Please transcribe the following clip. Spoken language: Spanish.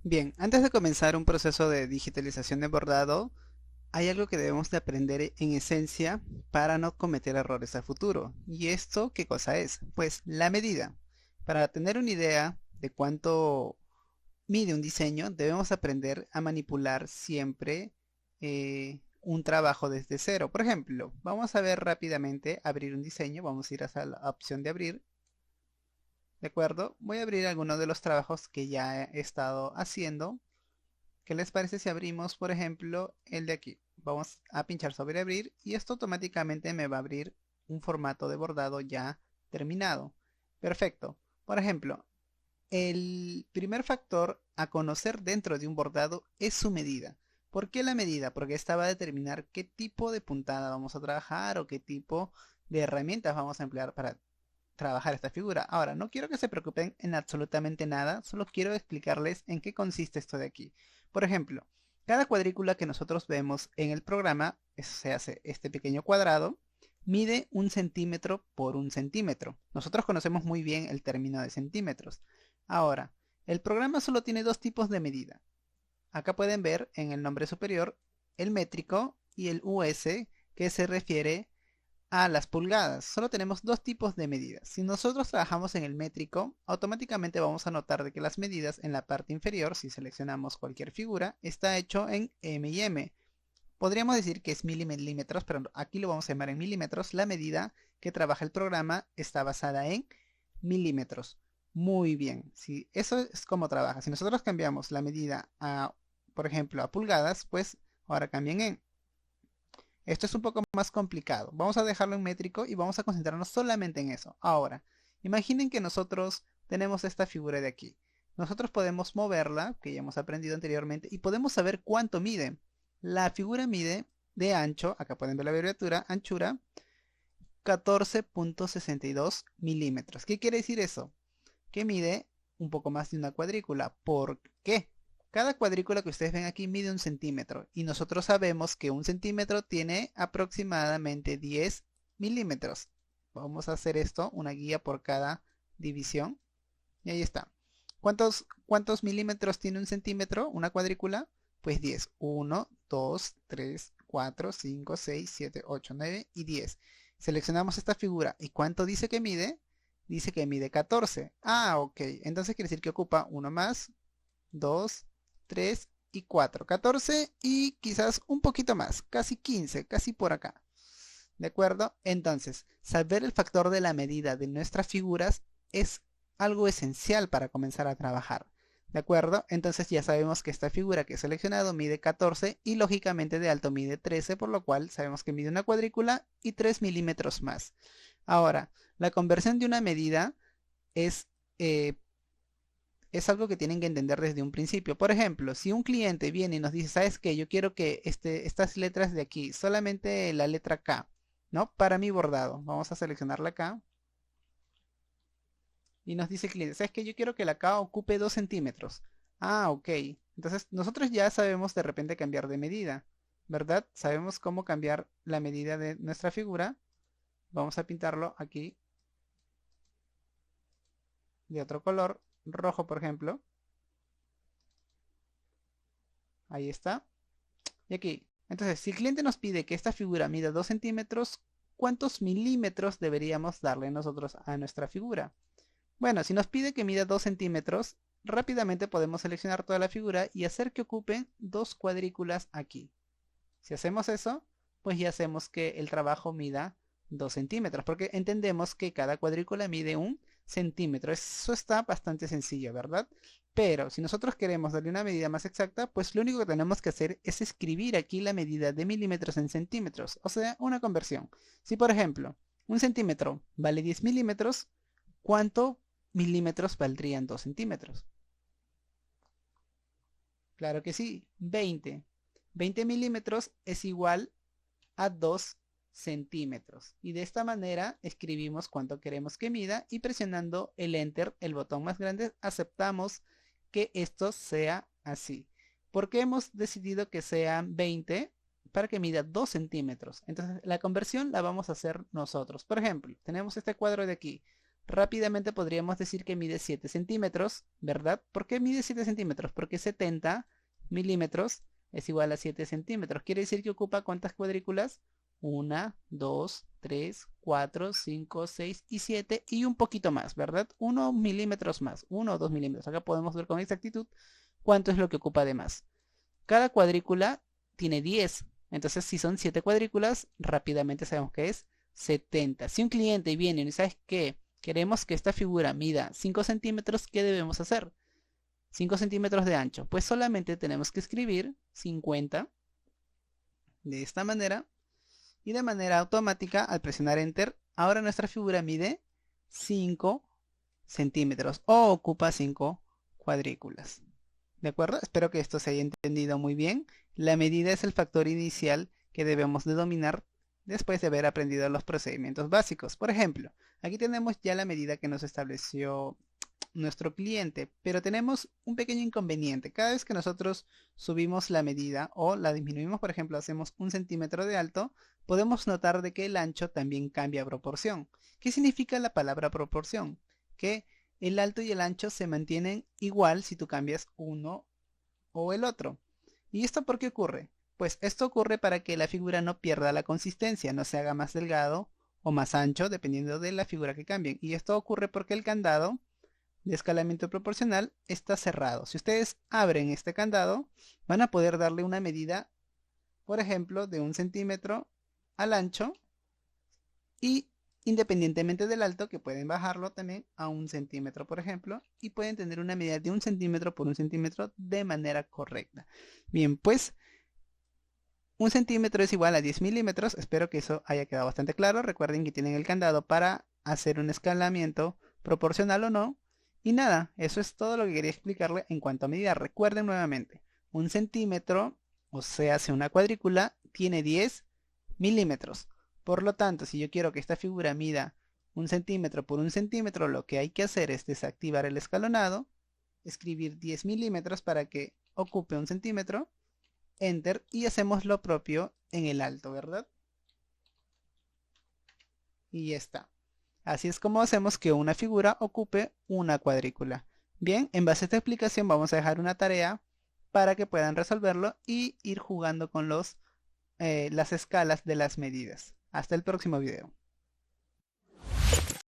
Bien, antes de comenzar un proceso de digitalización de bordado, hay algo que debemos de aprender en esencia para no cometer errores a futuro. ¿Y esto qué cosa es? Pues la medida. Para tener una idea de cuánto mide un diseño, debemos aprender a manipular siempre un trabajo desde cero. Por ejemplo, vamos a ver rápidamente abrir un diseño. Vamos a ir a la opción de abrir. ¿De acuerdo? Voy a abrir algunos de los trabajos que ya he estado haciendo. ¿Qué les parece si abrimos, por ejemplo, el de aquí? Vamos a pinchar sobre abrir y esto automáticamente me va a abrir un formato de bordado ya terminado. Perfecto. Por ejemplo, el primer factor a conocer dentro de un bordado es su medida. ¿Por qué la medida? Porque esta va a determinar qué tipo de puntada vamos a trabajar o qué tipo de herramientas vamos a emplear para trabajar esta figura. Ahora, no quiero que se preocupen en absolutamente nada, solo quiero explicarles en qué consiste esto de aquí. Por ejemplo, cada cuadrícula que nosotros vemos en el programa, se hace este pequeño cuadrado, mide 1 centímetro por 1 centímetro. Nosotros conocemos muy bien el término de centímetros. Ahora, el programa solo tiene dos tipos de medida. Acá pueden ver en el nombre superior el métrico y el US, que se refiere a las pulgadas. Solo tenemos dos tipos de medidas. Si nosotros trabajamos en el métrico, automáticamente vamos a notar de que las medidas en la parte inferior, si seleccionamos cualquier figura, está hecho en m y m. Podríamos decir que es milímetros, pero aquí lo vamos a llamar en milímetros. La medida que trabaja el programa está basada en milímetros. Muy bien. Si eso es como trabaja. Si nosotros cambiamos la medida a, por ejemplo, a pulgadas, pues ahora cambien en. Esto es un poco más complicado. Vamos a dejarlo en métrico y vamos a concentrarnos solamente en eso. Ahora, imaginen que nosotros tenemos esta figura de aquí. Nosotros podemos moverla, que ya hemos aprendido anteriormente, y podemos saber cuánto mide. La figura mide de ancho, acá pueden ver la abreviatura, anchura, 14.62 milímetros. ¿Qué quiere decir eso? Que mide un poco más de una cuadrícula. ¿Por qué? Cada cuadrícula que ustedes ven aquí mide 1 centímetro y nosotros sabemos que 1 centímetro tiene aproximadamente 10 milímetros. Vamos a hacer esto, una guía por cada división. Y ahí está. ¿Cuántos milímetros tiene 1 centímetro? Una cuadrícula. Pues 10. 1, 2, 3, 4, 5, 6, 7, 8, 9 y 10. Seleccionamos esta figura. ¿Y cuánto dice que mide? Dice que mide 14. Ah, ok. Entonces quiere decir que ocupa uno más, 2, 3 y 4. 14 y quizás un poquito más. Casi 15, casi por acá. ¿De acuerdo? Entonces, saber el factor de la medida de nuestras figuras es algo esencial para comenzar a trabajar. ¿De acuerdo? Entonces ya sabemos que esta figura que he seleccionado mide 14 y lógicamente de alto mide 13, por lo cual sabemos que mide una cuadrícula y 3 milímetros más. Ahora, la conversión de una medida es, eh, es algo que tienen que entender desde un principio. Por ejemplo, si un cliente viene y nos dice, ¿sabes qué? Yo quiero que estas letras de aquí, solamente la letra K, ¿no? Para mi bordado. Vamos a seleccionarla acá. Y nos dice el cliente, ¿sabes qué? Yo quiero que la K ocupe 2 centímetros. Ah, ok. Entonces nosotros ya sabemos de repente cambiar de medida, ¿verdad? Sabemos cómo cambiar la medida de nuestra figura. Vamos a pintarlo aquí de otro color, rojo por ejemplo. Ahí está. Y aquí. Entonces, si el cliente nos pide que esta figura mida 2 centímetros, ¿cuántos milímetros deberíamos darle nosotros a nuestra figura? Bueno, si nos pide que mida 2 centímetros, rápidamente podemos seleccionar toda la figura y hacer que ocupen dos cuadrículas aquí. Si hacemos eso, pues ya hacemos que el trabajo mida 2 centímetros, porque entendemos que cada cuadrícula mide 1 centímetro. Eso está bastante sencillo, ¿verdad? Pero si nosotros queremos darle una medida más exacta, pues lo único que tenemos que hacer es escribir aquí la medida de milímetros en centímetros, o sea, una conversión. Si por ejemplo, 1 centímetro vale 10 milímetros, ¿cuánto milímetros valdrían 2 centímetros? Claro que sí, 20. 20 milímetros es igual a 2 centímetros. Y de esta manera escribimos cuánto queremos que mida y presionando el Enter, el botón más grande, aceptamos que esto sea así. Porque hemos decidido que sean 20 para que mida 2 centímetros. Entonces la conversión la vamos a hacer nosotros. Por ejemplo, tenemos este cuadro de aquí. rápidamente podríamos decir que mide 7 centímetros, ¿verdad? ¿Por qué mide 7 centímetros? Porque 70 milímetros es igual a 7 centímetros. Quiere decir que ocupa ¿cuántas cuadrículas? 1, 2, 3, 4, 5, 6 y 7 y un poquito más, ¿verdad? 1 milímetros más, 1 o 2 milímetros. Acá podemos ver con exactitud cuánto es lo que ocupa de más. Cada cuadrícula tiene 10. Entonces, si son 7 cuadrículas, rápidamente sabemos que es 70. Si un cliente viene y nos dice, ¿sabes qué? Queremos que esta figura mida 5 centímetros, ¿qué debemos hacer? 5 centímetros de ancho. Pues solamente tenemos que escribir 50 de esta manera. Y de manera automática, al presionar Enter, ahora nuestra figura mide 5 centímetros o ocupa 5 cuadrículas. ¿De acuerdo? Espero que esto se haya entendido muy bien. La medida es el factor inicial que debemos de dominar después de haber aprendido los procedimientos básicos. Por ejemplo, aquí tenemos ya la medida que nos estableció nuestro cliente, pero tenemos un pequeño inconveniente. Cada vez que nosotros subimos la medida o la disminuimos, por ejemplo, hacemos 1 centímetro de alto, podemos notar de que el ancho también cambia proporción. ¿Qué significa la palabra proporción? Que el alto y el ancho se mantienen igual si tú cambias uno o el otro. ¿Y esto por qué ocurre? Pues esto ocurre para que la figura no pierda la consistencia, no se haga más delgado o más ancho, dependiendo de la figura que cambien. Y esto ocurre porque el candado de escalamiento proporcional está cerrado. Si ustedes abren este candado, van a poder darle una medida, por ejemplo, de 1 centímetro al ancho y independientemente del alto, que pueden bajarlo también a 1 centímetro, por ejemplo, y pueden tener una medida de 1 centímetro por 1 centímetro de manera correcta. Bien, pues 1 centímetro es igual a 10 milímetros. Espero que eso haya quedado bastante claro. Recuerden que tienen el candado para hacer un escalamiento proporcional o no. Y nada, eso es todo lo que quería explicarle en cuanto a medida. Recuerden nuevamente, 1 centímetro, o sea, una cuadrícula, tiene 10 milímetros. Por lo tanto, si yo quiero que esta figura mida 1 centímetro por 1 centímetro, lo que hay que hacer es desactivar el escalonado, escribir 10 milímetros para que ocupe 1 centímetro, Enter, y hacemos lo propio en el alto, ¿verdad? Y ya está. Así es como hacemos que una figura ocupe una cuadrícula. Bien, en base a esta explicación vamos a dejar una tarea para que puedan resolverlo y ir jugando con las escalas de las medidas. Hasta el próximo video.